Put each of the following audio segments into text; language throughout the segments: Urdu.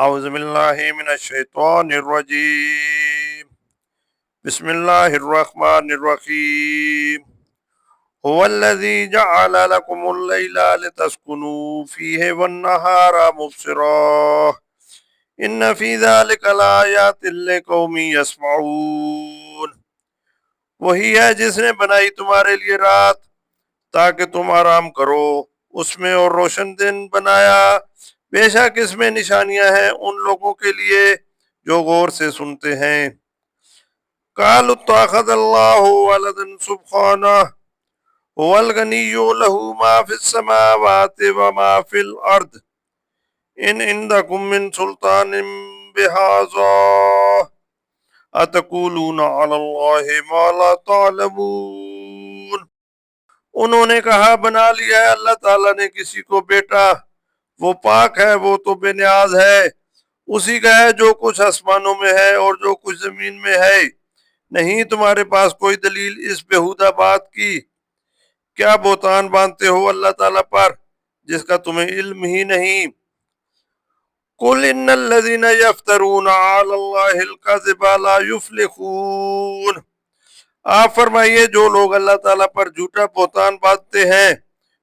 اعوذ باللہ من الشیطان الرجیم بسم اللہ الرحمن الرحیم هو الذی جعل لکم اللیل لتسکنوا فیہ والنہار مبصرا ان فی ذلک لآیات لقوم یسمعون۔ وہی ہے جس نے بنائی تمہارے لیے رات تاکہ تم آرام کرو اس میں، اور روشن دن بنایا، بے شک اس میں نشانیاں ہیں ان لوگوں کے لیے جو غور سے سنتے ہیں۔ قالوا اتخذ اللہ ولدا سبحانہ هو الغنی لہ ما فی السماوات وما فی الارض ان عندکم من سلطان بہذا اتقولون علی اللہ ما لا تعلمون۔ انہوں نے کہا بنا لیا ہے اللہ تعالیٰ نے کسی کو بیٹا، وہ پاک ہے، وہ تو بے نیاز ہے، اسی کا ہے جو کچھ آسمانوں میں ہے اور جو کچھ زمین میں ہے، نہیں تمہارے پاس کوئی دلیل اس بےہودہ بات کی؟ کیا بہتان باندھتے ہو اللہ تعالیٰ پر جس کا تمہیں علم ہی نہیں؟ قل ان الذین یفترون علی اللہ الکذب لا یفلحون۔ آپ فرمائیے جو لوگ اللہ تعالیٰ پر جھوٹا بہتان باندھتے ہیں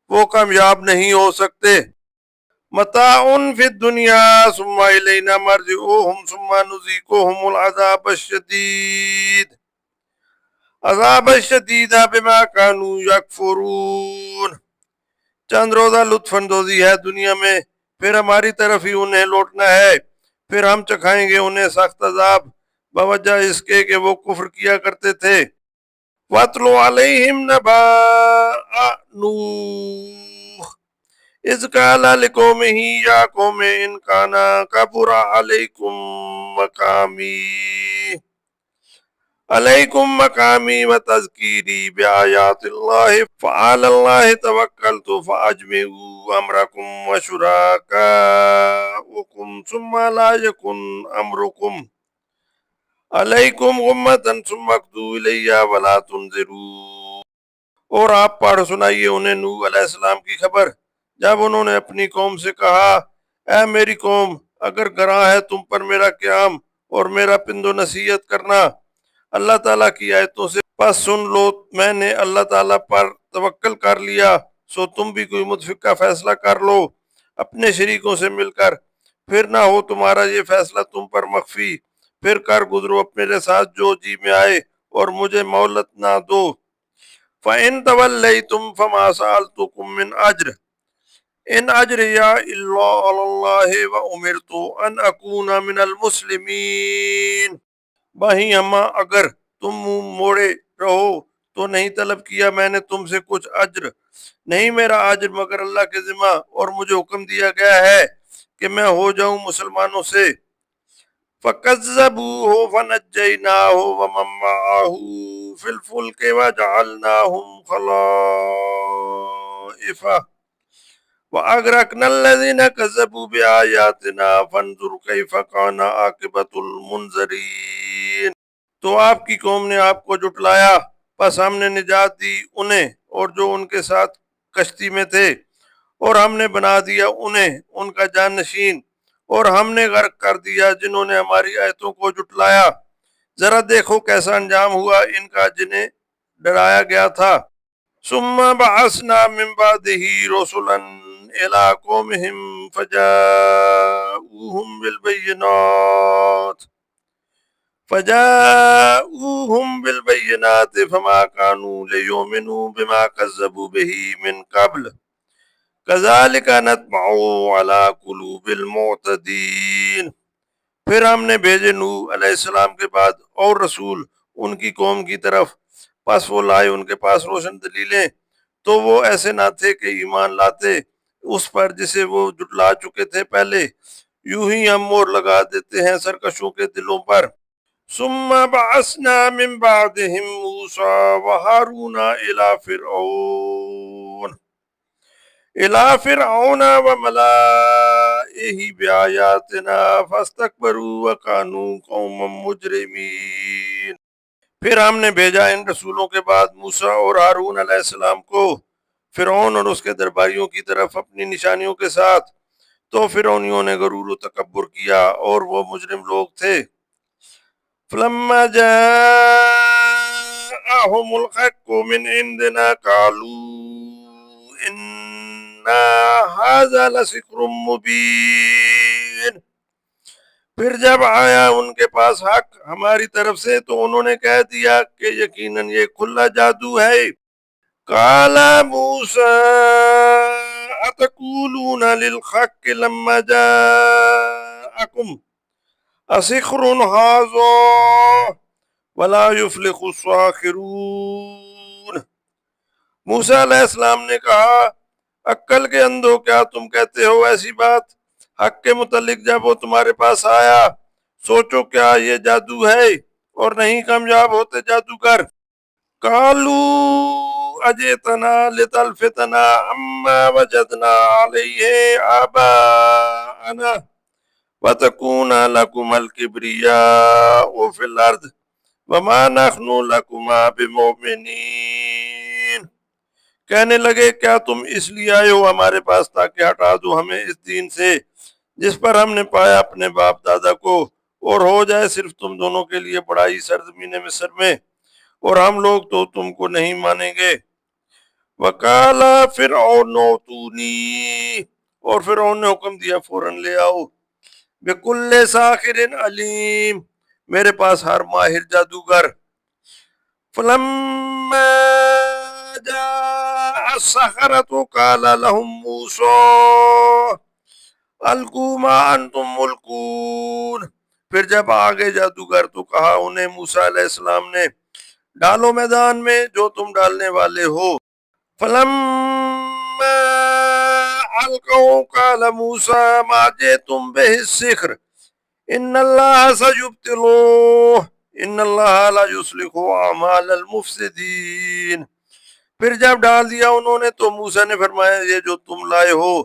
وہ کامیاب نہیں ہو سکتے۔ متاع فی الدنیا ثم الینا مرجعوہم ثم نذیقہم العذاب الشدید بما کانوا یکفرون۔ چند روزہ لطف اندوزی ہے دنیا میں، پھر ہماری طرف ہی انہیں لوٹنا ہے، پھر ہم چکھائیں گے انہیں سخت عذاب بوجہ اس کے کہ وہ کفر کیا کرتے تھے۔ وَاتْلُ عَلَيْهِمْ نَبَأَ نُوحٍ إِذْ قَالَ لِقَوْمِهِ يَا قَوْمِ إِنْ كَانَ كَبُرَ عَلَيْكُمْ مَقَامِي وَتَذْكِيرِي بِآيَاتِ اللَّهِ فَعَلَى اللَّهِ تَوَكَّلْتُ فَأَجْمِعُوا أَمْرَكُمْ وَشُرَكَاءَكُمْ ثُمَّ لَا يَكُنْ أَمْرُكُمْ علیکم غمۃ ثم اقضوا الی ولا تنظرون۔ اور آپ پڑھ سنائیے انہیں نوح علیہ السلام کی خبر جب انہوں نے اپنی قوم سے کہا اے میری قوم، اگر گراں ہے تم پر میرا قیام اور میرا پند و نصیحت کرنا اللہ تعالیٰ کی آیتوں سے، پس سن لو میں نے اللہ تعالیٰ پر توکل کر لیا، سو تم بھی کوئی متفقہ فیصلہ کر لو اپنے شریکوں سے مل کر، پھر نہ ہو تمہارا یہ فیصلہ تم پر مخفی، پھر کر گزرو میرے ساتھ جو جی میں آئے اور مجھے مہلت نہ دو۔ فَإِن تَوَلَّيْتُمْ فَمَا سَأَلْتُكُم مِّنْ أَجْرٍ إِنْ أَجْرِيَ إِلَّا عَلَى اللَّهِ وَأُمِرْتُ أَنْ أَكُونَ مِنَ الْمُسْلِمِينَ۔ بھائی اماں اگر تم منہ موڑے رہو تو نہیں طلب کیا میں نے تم سے کچھ اجر، نہیں میرا اجر مگر اللہ کے ذمہ، اور مجھے حکم دیا گیا ہے کہ میں ہو جاؤں مسلمانوں سے۔ فَكَذَّبُوهُ فَنَجَّيْنَاهُ وَمَن مَّعَهُ فِي الْفُلْكِ وَجَعَلْنَاهُمْ خَلَائِفَ وَأَغْرَقْنَا الَّذِينَ كَذَّبُوا بِآيَاتِنَا فَانظُرْ كَيْفَ كَانَ عَاقِبَةُ الْمُنذَرِينَ۔ تو آپ کی قوم نے آپ کو جھٹلایا، پس ہم نے نجات دی انہیں اور جو ان کے ساتھ کشتی میں تھے، اور ہم نے بنا دیا انہیں ان کا جان نشین، اور ہم نے غرق کر دیا جنہوں نے ہماری آیتوں کو جھٹلایا۔ ذرا دیکھو کیسا انجام ہوا ان کا جنہیں ڈرایا گیا تھا۔ ثم بعثنا من بعده رسلا الى قومهم فجاءوهم بالبينات فما كانوا ليؤمنوا بما كذبوا به من قبل كذلك نطبع على قلوب المعتدين۔ پھر ہم نے بھیجے نوح علیہ السلام کے بعد اور رسول ان کی قوم کی طرف، پس وہ لائے ان کے پاس روشن دلیلیں، تو وہ ایسے نہ تھے کہ ایمان لاتے اس پر جسے وہ جھٹلا چکے تھے پہلے، یوں ہی ہم مہر لگا دیتے ہیں سرکشوں کے دلوں پر۔ ثم بعثنا من بعدهم موسى وهارون إلى فرعون وملئه بآياتنا فاستكبروا وكانوا قوما مجرمين۔ پھر ہم نے بھیجا ان رسولوں کے بعد موسیٰ اور ہارون علیہ السلام کو فرعون اور اس کے درباریوں کی طرف اپنی نشانیوں کے ساتھ، تو فرعونیوں نے غرور و تکبر کیا اور وہ مجرم لوگ تھے۔ فلما جاءهم الحق من عندنا قالوا ان هذا لسحر مبین۔ پھر جب آیا ان کے پاس حق ہماری طرف سے تو انہوں نے کہہ دیا کہ یقیناً یہ کھلا جادو ہے۔ قال موسیٰ اتقولون للحق لما جاءکم اسحر ھذا ولا یفلح الساحرون۔ موسیٰ علیہ السلام نے کہا عقل کے اندھو کیا تم کہتے ہو ایسی بات حق کے متعلق جب وہ تمہارے پاس آیا؟ سوچو کیا یہ جادو ہے اور نہیں کامیاب ہوتے جادوگر۔ قالوا اجئتنا لتلفتنا عما وجدنا علیہ آباءنا وتکون لکم الکبریاء فی الارض وما نحن لکما بمؤمنین۔ کہنے لگے کیا تم اس لیے آئے ہو ہمارے پاس تاکہ ہٹا دو ہمیں اس دین سے جس پر ہم نے پایا اپنے باپ دادا کو، اور ہو جائے صرف تم دونوں کے لیے بڑائی سرزمین مصر میں، اور ہم لوگ تو تم کو نہیں مانیں گے۔ وقال فرعون اوتونی، اور فرعون نے حکم دیا فوراً لے آؤ، بکل ساحر علیم، میرے پاس ہر ماہر جادوگر۔ فلما جاء السحرة قال لهم موسى القوا ما انتم ملقون۔ پھر جب آگے جادوگر تو کہا انہیں موسیٰ علیہ السلام نے ڈالو میدان میں جو تم ڈالنے والے ہو۔ فلما القوا قال موسیٰ ما جئتم به السحر ان اللہ سیبطلوہ ان اللہ لا یصلح اعمال المفسدین۔ پھر جب ڈال دیا انہوں نے تو موسیٰ نے فرمایا یہ جو تم لائے ہو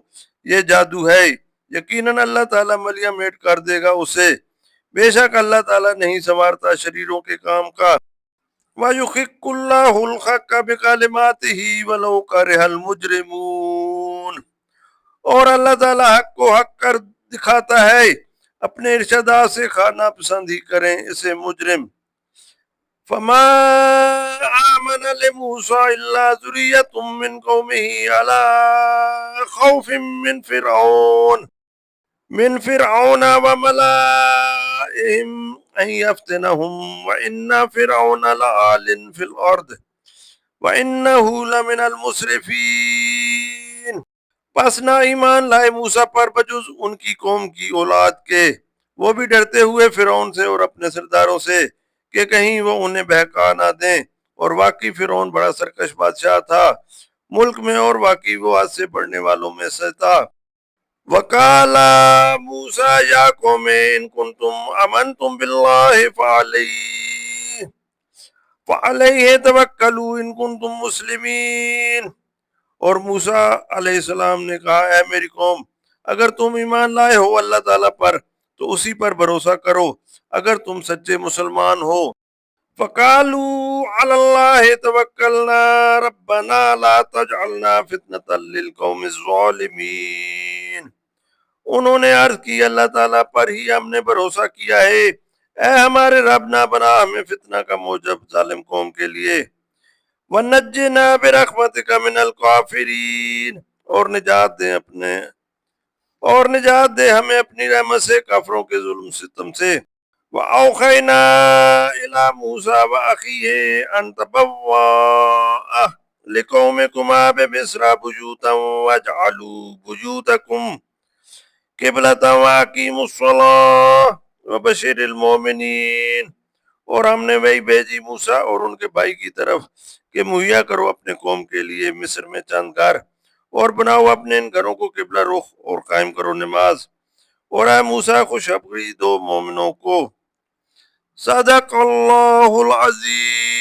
یہ جادو ہے، یقیناً اللہ تعالیٰ ملیہ میٹ کر دے گا اسے، بے شک اللہ تعالیٰ نہیں سنوارتا شریروں کے کام کا۔ وَيُحِقُّ اللَّهُ الْحَقَّ بِكَلِمَاتِهِ وَلَوْ كَرِهَ الْمُجْرِمُونَ، اور اللہ تعالیٰ حق کو حق کر دکھاتا ہے اپنے ارشادات سے خواہ ناپسند ہی کریں اسے مجرم۔ فما آمن لموسیٰ الا ذریۃ من قومہ علی خوف من فرعون وملئہم ان یفتنہم وان فرعون لعال فی الارض وانہ لمن المسرفین۔ پس نہ ایمان لائے موسیٰ پر بجز ان کی قوم کی اولاد کے، وہ بھی ڈرتے ہوئے فرعون سے اور اپنے سرداروں سے کہ کہیں وہ انہیں بہکا نہ دیں، اور واقعی فرعون بڑا سرکش بادشاہ تھا ملک میں، اور واقعی وہ حد سے بڑھنے والوں میں سے تھا۔ وقال موسیٰ یا قوم ان کنتم آمنتم باللہ فعلیہ توکلوا ان کنتم مسلمین۔ اور موسیٰ علیہ السلام نے کہا اے میری قوم اگر تم ایمان لائے ہو اللہ تعالیٰ پر تو اسی پر بھروسہ کرو اگر تم سچے مسلمان ہو۔ فقالوا علی اللہ توکلنا ربنا لا تجعلنا فتنة للقوم الظالمین۔ انہوں نے عرض کی اللہ تعالیٰ پر ہی ہم نے بھروسہ کیا ہے، اے ہمارے رب نہ بنا ہمیں فتنہ کا موجب ظالم قوم کے لیے۔ وَنَجِّنَا بِرَحْمَتِكَ مِنَ الْكَافِرِينَ، اور نجات دے ہمیں اپنی رحمت سے کافروں کے ظلم ستم سے۔ وَأَوْحَيْنَا إِلَى مُوسَىٰ وَأَخِيهِ أَن تَبَوَّآ لِقَوْمِكُمَا بِمِصْرَ بُيُوتًا وَاجْعَلُوا بُيُوتَكُمْ قِبْلَةً وَأَقِیمُوا الصَّلَاةَ وَبَشِّرِ الْمُؤْمِنِینَ۔ اور ہم نے وہی بھیجی موسیٰ اور ان کے بھائی کی طرف کہ مہیا کرو اپنے قوم کے لیے مصر میں چند گھر، اور بناؤ اپنے ان گھروں کو قبلہ رخ، اور قائم کرو نماز، اور اے موسیٰ خوشخبری دو مومنوں کو۔ صدق اللہ العظیم۔